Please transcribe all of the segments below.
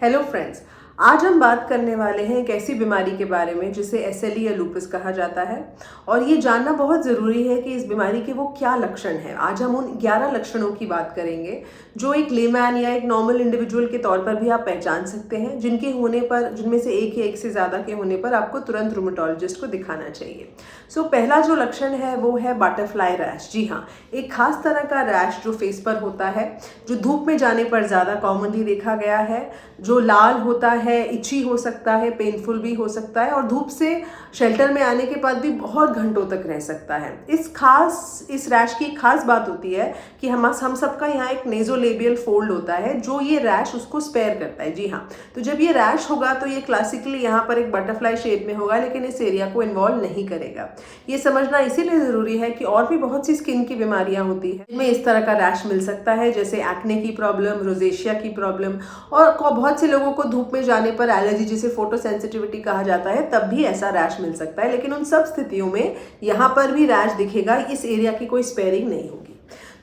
Hello friends, आज हम बात करने वाले हैं एक ऐसी बीमारी के बारे में जिसे एसएलई या लूपस कहा जाता है। और ये जानना बहुत ज़रूरी है कि इस बीमारी के वो क्या लक्षण हैं। आज हम उन 11 लक्षणों की बात करेंगे जो एक लेमैन या एक नॉर्मल इंडिविजुअल के तौर पर भी आप पहचान सकते हैं, जिनके होने पर, जिनमें से एक या एक से ज़्यादा के होने पर आपको तुरंत रूमेटोलॉजिस्ट को दिखाना चाहिए। पहला जो लक्षण है वो है बटरफ्लाई रैश। जी हाँ, एक खास तरह का रैश जो फेस पर होता है, जो धूप में जाने पर ज़्यादा कॉमनली देखा गया है, जो लाल होता है, इची हो सकता है, पेनफुल भी हो सकता है और धूप से शेल्टर में आने के बाद भी बहुत घंटों तक रह सकता है। इस रैश की खास बात होती है कि हम सबका यहाँ एक नेजोलेबियल फोल्ड होता है जो ये रैश उसको स्पेयर करता है। जी हाँ, तो जब ये रैश होगा तो ये क्लासिकली यहाँ पर एक बटरफ्लाई शेप में होगा, लेकिन इस एरिया को इन्वॉल्व नहीं करेगा। ये समझना इसीलिए ज़रूरी है कि और भी बहुत सी स्किन की बीमारियाँ होती हैं जिनमें इस तरह का रैश मिल सकता है, जैसे एक्ने की प्रॉब्लम, रोजेशिया की प्रॉब्लम, और बहुत से लोगों को धूप में जाने पर एलर्जी, जिसे फोटो सेंसिटिविटी कहा जाता है, तब भी ऐसा रैश मिल सकता है। लेकिन उन सब स्थितियों में यहाँ पर भी रैश दिखेगा, इस एरिया की कोई स्पेयरिंग नहीं होगी।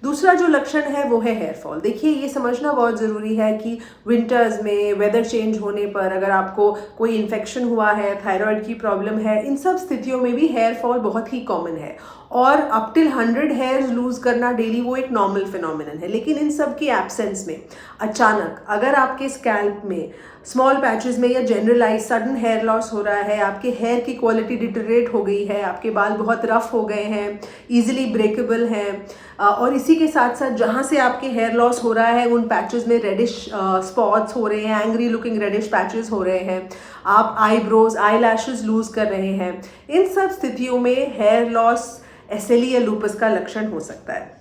दूसरा जो लक्षण है वो है हेयर फॉल। देखिए, ये समझना बहुत ज़रूरी है कि विंटर्स में वेदर चेंज होने पर अगर आपको कोई इन्फेक्शन हुआ है, थायराइड की प्रॉब्लम है, इन सब स्थितियों में भी हेयर फॉल बहुत ही कॉमन है और अप टिल 100 हेयर्स लूज करना डेली वो एक नॉर्मल फिनोमिनन है। लेकिन इन सब की एब्सेंस में अचानक अगर आपके स्कैल्प में स्मॉल पैचेस में या जनरलाइज सडन हेयर लॉस हो रहा है, आपके हेयर की क्वालिटी डिटेरियोरेट हो गई है, आपके बाल बहुत रफ हो गए हैं, इजीली ब्रेकेबल हैं, और इसी के साथ साथ जहाँ से आपके हेयर लॉस हो रहा है उन पैचेस में रेडिश स्पॉट्स हो रहे हैं, एंग्री लुकिंग रेडिश पैचेस हो रहे हैं, आप आईब्रोज, आई लैशेज लूज कर रहे हैं, इन सब स्थितियों में हेयर लॉस एसएलई या लूपस का लक्षण हो सकता है।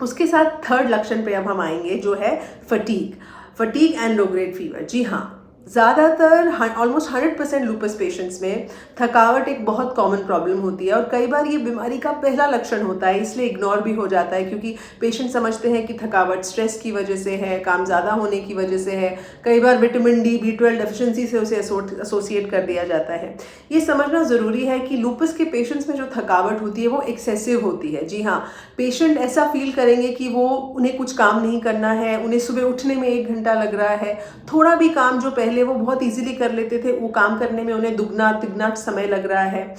उसके साथ थर्ड लक्षण पे अब हम आएंगे जो है fatigue and low grade fever. जी हाँ, ज़्यादातर ऑलमोस्ट 100% लूपस पेशेंट्स में थकावट एक बहुत कॉमन प्रॉब्लम होती है और कई बार ये बीमारी का पहला लक्षण होता है, इसलिए इग्नोर भी हो जाता है क्योंकि पेशेंट समझते हैं कि थकावट स्ट्रेस की वजह से है, काम ज़्यादा होने की वजह से है। कई बार विटामिन डी, B12 डेफिशिएंसी से उसे एसोसिएट कर दिया जाता है। ये समझना ज़रूरी है कि लूपस के पेशेंट्स में जो थकावट होती है वो एक्सेसिव होती है। जी हाँ, पेशेंट ऐसा फील करेंगे कि उन्हें कुछ काम नहीं करना है, उन्हें सुबह उठने में 1 घंटा लग रहा है, थोड़ा भी काम जो पहले वो बहुत इजीली कर लेते थे वो काम करने में उन्हें दुगना तिगना समय लग रहा है,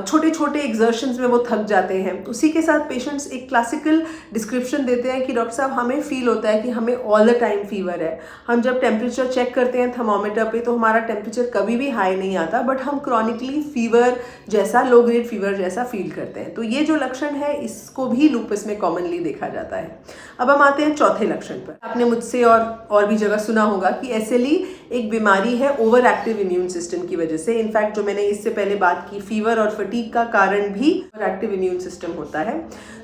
छोटे छोटे एक्सर्शंस में वो थक जाते हैं। उसी के साथ पेशेंट्स एक क्लासिकल डिस्क्रिप्शन देते हैं कि डॉक्टर साहब, हमें फील होता है कि हमें ऑल द टाइम फीवर है। हम जब टेम्परेचर चेक करते हैं थर्मोमीटर पे तो हमारा टेम्परेचर कभी भी हाई नहीं आता, बट हम क्रॉनिकली फीवर जैसा, लो ग्रेड फीवर जैसा फील करते हैं। तो ये जो लक्षण है इसको भी लूपस में कॉमनली देखा जाता है। अब हम आते हैं चौथे लक्षण पर। आपने मुझसे और भी जगह सुना होगा कि एसएलई एक बीमारी है ओवर एक्टिव इम्यून सिस्टम की वजह से। इनफैक्ट जो मैंने इससे पहले बात की, फीवर और फटीग का कारण भी ओवर एक्टिव इम्यून सिस्टम होता है।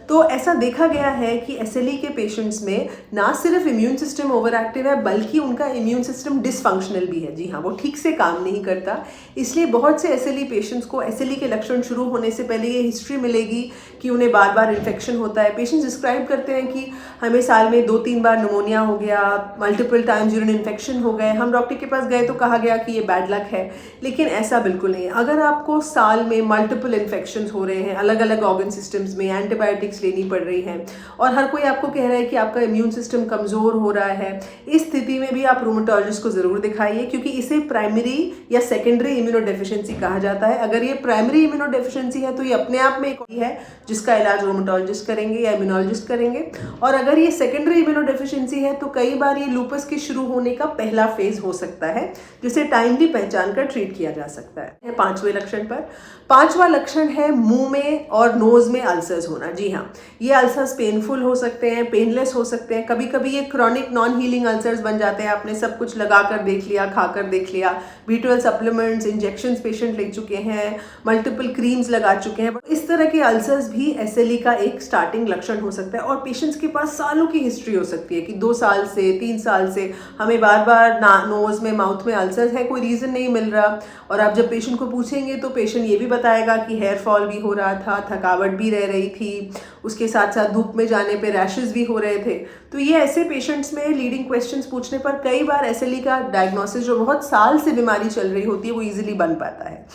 तो ऐसा देखा गया है कि एसएलई के पेशेंट्स में ना सिर्फ इम्यून सिस्टम ओवर एक्टिव है बल्कि उनका इम्यून सिस्टम डिसफंक्शनल भी है। जी हाँ, वो ठीक से काम नहीं करता। इसलिए बहुत से एसएलई पेशेंट्स को एसएलई के लक्षण शुरू होने से पहले ये हिस्ट्री मिलेगी कि उन्हें बार बार इन्फेक्शन होता है। पेशेंट्स डिस्क्राइब करते हैं कि हमें साल में 2-3 बार निमोनिया हो गया, मल्टीपल टाइम्स यूरिन इन्फेक्शन हो गए, हम डॉक्टर के पास गए तो कहा गया कि ये बैड लक है। लेकिन ऐसा बिल्कुल नहीं है। अगर आपको साल में मल्टीपल इन्फेक्शन हो रहे हैं, अलग अलग ऑर्गन सिस्टम्स में एंटीबायोटिक्स लेनी पड़ रही हैं और हर कोई आपको कह रहा है कि आपका इम्यून सिस्टम कमज़ोर हो रहा है, इस स्थिति में भी आप रूमेटोलॉजिस्ट को ज़रूर दिखाइए, क्योंकि इसे प्राइमरी या सेकेंडरी इम्यूनोडेफिशिएंसी कहा जाता है। अगर ये प्राइमरी इम्यूनोडेफिशिएंसी है तो ये अपने आप में एक है जिसका इलाज रूमेटोलॉजिस्ट करेंगे या इम्यूनोलॉजिस्ट करेंगे, और अगर ये सेकेंडरी इम्यूनोडेफिशिएंसी है तो कई बार ये लूपस के शुरू होने का पहला फेज हो सकता है, जिसे टाइमली पहचान कर ट्रीट किया जा सकता है। पांचवें लक्षण पर, पांचवा लक्षण है मुंह में और नोज में अल्सर्स होना। जी हाँ, ये अल्सर्स पेनफुल हो सकते हैं, पेनलेस हो सकते हैं, कभी कभी ये क्रॉनिक नॉन हीलिंग अल्सर्स बन जाते हैं। आपने सब कुछ लगा कर देख लिया, खाकर देख लिया, B12 सप्लीमेंट्स, इंजेक्शंस पेशेंट ले चुके हैं, मल्टीपल क्रीम्स लगा चुके हैं, इस तरह के अल्सर्स भी एसएलई का एक स्टार्टिंग लक्षण हो सकता है। और पेशेंट्स के पास सालों की हिस्ट्री हो सकती है कि 2 साल से 3 साल से हमें बार बार नोज में, माउथ में अल्सर्स है, कोई रीज़न नहीं मिल रहा। और आप जब पेशेंट को पूछेंगे तो पेशेंट ये भी बताएगा कि हेयर फॉल भी हो रहा था, थकावट भी रह रही थी, उसके साथ साथ धूप में जाने पे रैशेस भी हो रहे थे। तो ये ऐसे पेशेंट्स में लीडिंग क्वेश्चंस पूछने पर कई बार एसएलई का डायग्नोसिस, जो बहुत साल से बीमारी चल रही होती है, वो इजीली बन पाता है।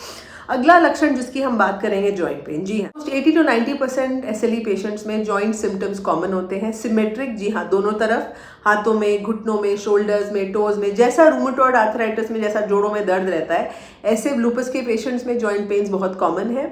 अगला लक्षण जिसकी हम बात करेंगे, जॉइंट पेन। जी हाँ, 80 to 90% एसएलई पेशेंट्स में जॉइंट सिम्टम्स कॉमन होते हैं। सिमेट्रिक, जी हाँ, दोनों तरफ हाथों में, घुटनों में, शोल्डर्स में, टोज में, जैसा रूमेटॉइड आर्थराइटिस में जैसा जोड़ों में दर्द रहता है, ऐसे लूपस के पेशेंट्स में जॉइंट पेन्स बहुत कॉमन है।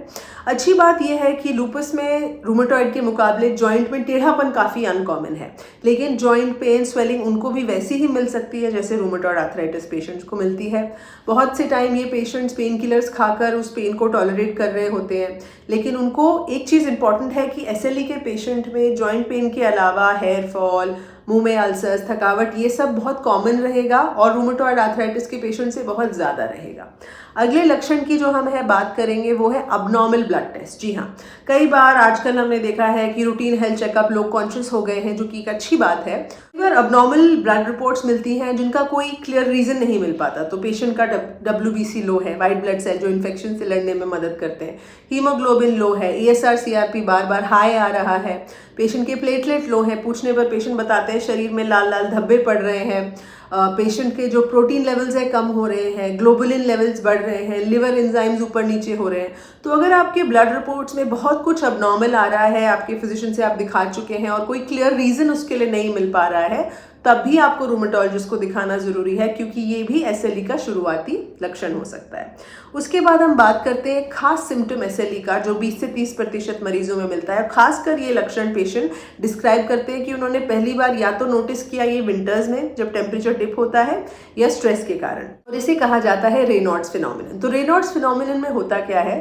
अच्छी बात यह है कि लूपस में रूमेटॉइड के मुकाबले जॉइंट में टेढ़ापन काफ़ी अनकॉमन है, लेकिन जॉइंट पेन, स्वेलिंग उनको भी वैसी ही मिल सकती है जैसे रूमेटॉइड आर्थराइटिस पेशेंट्स को मिलती है। बहुत से टाइम ये पेशेंट्स पेन किलर्स खाकर उस पेन को टॉलरेट कर रहे होते हैं, लेकिन उनको एक चीज़ इंपॉर्टेंट है कि एसएलई के पेशेंट में जॉइंट पेन के अलावा हेयर फॉल, मुंह में अल्सर्स, थकावट, ये सब बहुत कॉमन रहेगा और रूमेटॉइड आर्थराइटिस के पेशेंट से बहुत ज़्यादा रहेगा। अगले लक्षण की जो हम बात करेंगे वो है अबनॉर्मल ब्लड टेस्ट। जी हाँ, कई बार आजकल हमने देखा है कि रूटीन हेल्थ चेकअप लोग कॉन्शियस हो गए हैं, जो कि एक अच्छी बात है। कई बार अबनॉर्मल ब्लड रिपोर्ट्स मिलती हैं जिनका कोई क्लियर रीज़न नहीं मिल पाता, तो पेशेंट का WBC लो है, वाइट ब्लड सेल जो इन्फेक्शन से लड़ने में मदद करते हैं, हीमोग्लोबिन लो है, ESR CRP बार बार हाई आ रहा है, पेशेंट के प्लेटलेट लो है, पूछने पर पेशेंट बताते हैं शरीर में लाल लाल धब्बे पड़ रहे हैं, पेशेंट के जो प्रोटीन लेवल्स है कम हो रहे हैं, ग्लोबुलिन लेवल्स बढ़ रहे हैं, लिवर एंजाइम्स ऊपर नीचे हो रहे हैं। तो अगर आपके ब्लड रिपोर्ट्स में बहुत कुछ अबनॉर्मल आ रहा है, आपके फिजिशियन से आप दिखा चुके हैं और कोई क्लियर रीज़न उसके लिए नहीं मिल पा रहा है, तब भी आपको रूमेटोलॉजिस्ट को दिखाना ज़रूरी है, क्योंकि ये भी एसएलई का शुरुआती लक्षण हो सकता है। उसके बाद हम बात करते हैं खास सिम्टम एसएलई का, जो 20 से 30% मरीजों में मिलता है। खासकर ये लक्षण पेशेंट डिस्क्राइब करते हैं कि उन्होंने पहली बार या तो नोटिस किया ये विंटर्स में जब टेम्परेचर डिप होता है, या स्ट्रेस के कारण, और इसे कहा जाता है रेनॉल्ड्स फिनोमिनन। तो रेनॉल्ड्स फिनोमिनन में होता क्या है,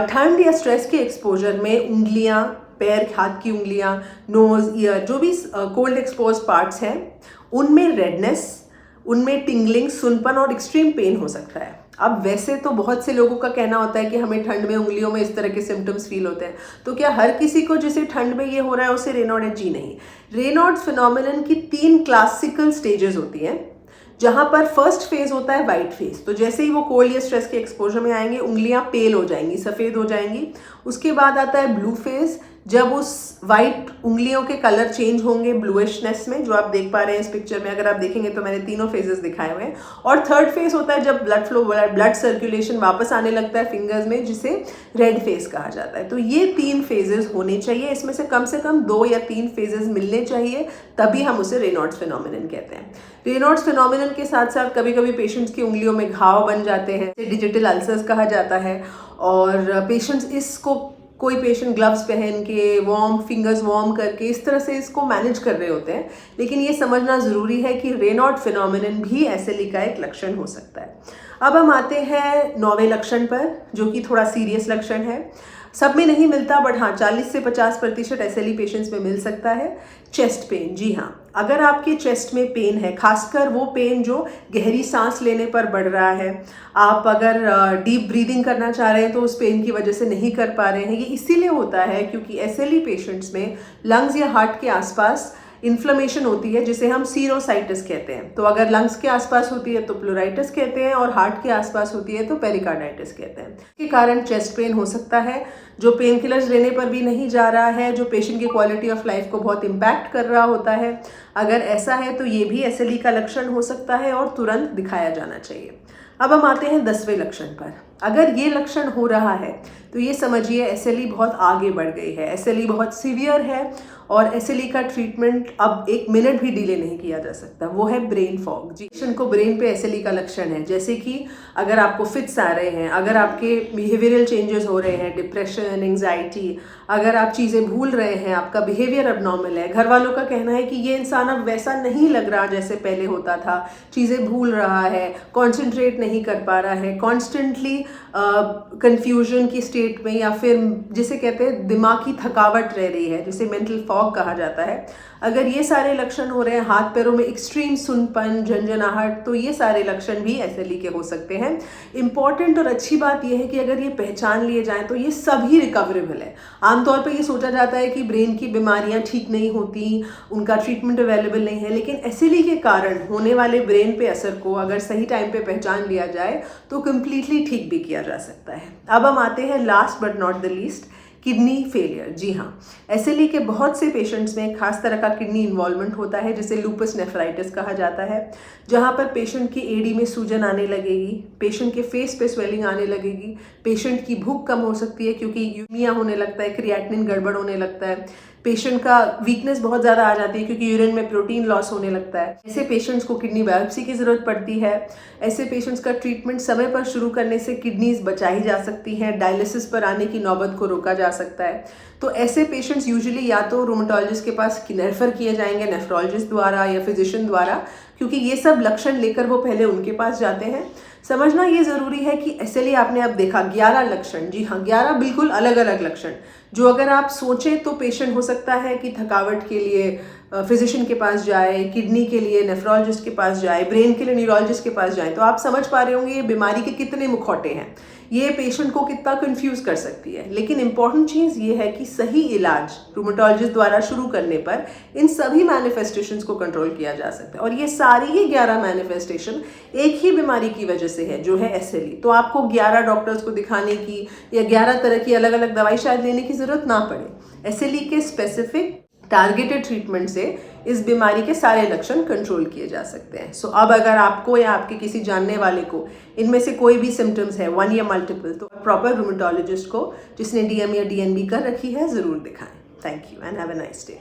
ठंड या स्ट्रेस के एक्सपोजर में उंगलियां, पैर, हाथ की उंगलियां, नोज, ईयर, जो भी कोल्ड एक्सपोज पार्ट्स हैं, उनमें रेडनेस, उनमें टिंगलिंग, सुनपन और एक्सट्रीम पेन हो सकता है। अब वैसे तो बहुत से लोगों का कहना होता है कि हमें ठंड में उंगलियों में इस तरह के सिम्टम्स फील होते हैं, तो क्या हर किसी को जिसे ठंड में ये हो रहा है उसे रेनॉल्ड है? जी नहीं। रेनॉल्ड्स फिनोमिनन की 3 क्लासिकल स्टेजेस होती हैं, जहां पर फर्स्ट फेज होता है वाइट फेज। तो जैसे ही वो कोल्ड या स्ट्रेस के एक्सपोजर में आएंगे, उंगलियां पेल हो जाएंगी, सफ़ेद हो जाएंगी। उसके बाद आता है ब्लू फेज, जब उस वाइट उंगलियों के कलर चेंज होंगे ब्लूइशनेस में, जो आप देख पा रहे हैं इस पिक्चर में। अगर आप देखेंगे तो मैंने तीनों फेजेस दिखाए हुए हैं। और थर्ड फेज होता है जब ब्लड फ्लो, ब्लड सर्कुलेशन वापस आने लगता है फिंगर्स में, जिसे रेड फेज कहा जाता है। तो ये 3 फेजेस होने चाहिए, इसमें से कम 2 या 3 फेजेस मिलने चाहिए, तभी हम उसे रेनॉल्ड्स फिनोमिनन कहते हैं। रेनॉल्ड्स फिनोमिनन के साथ साथ कभी कभी पेशेंट्स की उंगलियों में घाव बन जाते हैं, डिजिटल अल्सर्स कहा जाता है, और पेशेंट्स इसको, कोई पेशेंट ग्लव्स पहन के, फिंगर्स वार्म करके इस तरह से इसको मैनेज कर रहे होते हैं। लेकिन ये समझना ज़रूरी है कि रेनॉल्ड फिनोमिनन भी एसएलई का एक लक्षण हो सकता है। अब हम आते हैं 9वें लक्षण पर, जो कि थोड़ा सीरियस लक्षण है। सब में नहीं मिलता, बट हाँ 40 से 50% एसएलई पेशेंट्स में मिल सकता है। Chest pain. जी हाँ, अगर आपके चेस्ट में पेन है, खासकर वो पेन जो गहरी सांस लेने पर बढ़ रहा है, आप अगर डीप ब्रीदिंग करना चाह रहे हैं तो उस पेन की वजह से नहीं कर पा रहे हैं, ये इसीलिए होता है क्योंकि एसएलई पेशेंट्स में लंग्स या हार्ट के आसपास इन्फ्लेमेशन होती है, जिसे हम सीरोसाइटिस कहते हैं। तो अगर लंग्स के आसपास होती है तो प्लूराइटिस कहते हैं, और हार्ट के आसपास होती है तो पेरिकार्डाइटिस कहते हैं। इसके कारण चेस्ट पेन हो सकता है, जो पेन किलर्स लेने पर भी नहीं जा रहा है, जो पेशेंट की क्वालिटी ऑफ लाइफ को बहुत इम्पैक्ट कर रहा होता है। अगर ऐसा है तो ये भी एसएलई का लक्षण हो सकता है और तुरंत दिखाया जाना चाहिए। अब हम आते हैं 10वें लक्षण पर। अगर ये लक्षण हो रहा है तो ये समझिए एसएलई बहुत आगे बढ़ गई है, एसएलई बहुत सीवियर है, और एसएलई का ट्रीटमेंट अब 1 मिनट भी डिले नहीं किया जा सकता। वो है ब्रेन फॉग। जी, पेशेंट को ब्रेन पे एसएलई का लक्षण है, जैसे कि अगर आपको फिट्स आ रहे हैं, अगर आपके बिहेवियरल चेंजेस हो रहे हैं, डिप्रेशन, एंग्जाइटी, अगर आप चीज़ें भूल रहे हैं, आपका बिहेवियर अबनॉर्मल है, घर वालों का कहना है कि ये इंसान अब वैसा नहीं लग रहा जैसे पहले होता था, चीज़ें भूल रहा है, कॉन्सेंट्रेट नहीं कर पा रहा है, कॉन्स्टेंटली कंफ्यूजन की स्टेट में, या फिर जिसे कहते हैं दिमागी थकावट रह रही है, जिसे मेंटल फॉग कहा जाता है। अगर ये सारे लक्षण हो रहे हैं, हाथ पैरों में एक्सट्रीम सुनपन, झंझनाहट, तो ये सारे लक्षण भी एसएलई के हो सकते हैं। इंपॉर्टेंट और अच्छी बात यह है कि अगर ये पहचान लिए जाएं तो ये सभी रिकवरेबल है। आमतौर पर ये सोचा जाता है कि ब्रेन की बीमारियां ठीक नहीं होती, उनका ट्रीटमेंट अवेलेबल नहीं है, लेकिन एसएलई के कारण होने वाले ब्रेन पे असर को अगर सही टाइम पे पहचान लिया जाए तो कम्प्लीटली ठीक भी किया जा सकता है। अब हम आते हैं last but not the least, kidney failure. जी हाँ, एसएलई के बहुत से पेशेंट्स में खास तरह का किडनी इन्वॉल्वमेंट होता है, जिसे लूपस नेफ्राइटिस कहा जाता है, जहाँ पर पेशेंट की एडी में सूजन आने लगेगी, पेशेंट के फेस पे स्वेलिंग आने लगेगी, पेशेंट की भूख कम हो सकती है क्योंकि यूरिया होने लगता है, क्रिएटिनिन गड़बड़ होने लगता है, पेशेंट का वीकनेस बहुत ज़्यादा आ जाती है क्योंकि यूरिन में प्रोटीन लॉस होने लगता है। ऐसे पेशेंट्स को किडनी बायोप्सी की ज़रूरत पड़ती है। ऐसे पेशेंट्स का ट्रीटमेंट समय पर शुरू करने से किडनीज बचाई जा सकती हैं, डायलिसिस पर आने की नौबत को रोका जा सकता है। तो ऐसे पेशेंट्स यूजुअली या तो रूमेटोलॉजिस्ट के पास रेफर किए जाएंगे नेफ्रोलॉजिस्ट द्वारा या फिजिशियन द्वारा, क्योंकि ये सब लक्षण लेकर वो पहले उनके पास जाते हैं। समझना ये ज़रूरी है कि SLE आपने अब देखा 11 लक्षण, जी हाँ 11 बिल्कुल अलग अलग लक्षण, जो अगर आप सोचें तो पेशेंट हो सकता है कि थकावट के लिए फिजिशियन के पास जाए, किडनी के लिए नेफ्रोलॉजिस्ट के पास जाए, ब्रेन के लिए न्यूरोलॉजिस्ट के पास जाए। तो आप समझ पा रहे होंगे ये बीमारी के कितने मुखौटे हैं, ये पेशेंट को कितना कंफ्यूज कर सकती है। लेकिन इंपॉर्टेंट चीज़ ये है कि सही इलाज रूमेटोलॉजिस्ट द्वारा शुरू करने पर इन सभी मैनिफेस्टेशंस को कंट्रोल किया जा सकता है। और ये सारी ही 11 मैनिफेस्टेशन एक ही बीमारी की वजह से है, जो है SLE। तो आपको 11 डॉक्टर्स को दिखाने की या 11 तरह की अलग अलग दवाई शायद लेने की ज़रूरत ना पड़े। SLE के स्पेसिफिक टारगेटेड ट्रीटमेंट से इस बीमारी के सारे लक्षण कंट्रोल किए जा सकते हैं। सो अब अगर आपको या आपके किसी जानने वाले को इनमें से कोई भी सिम्टम्स है, 1 या मल्टीपल, तो प्रॉपर रूमेटोलॉजिस्ट को जिसने DM या DNB कर रखी है ज़रूर दिखाएं। Thank you and have a nice day.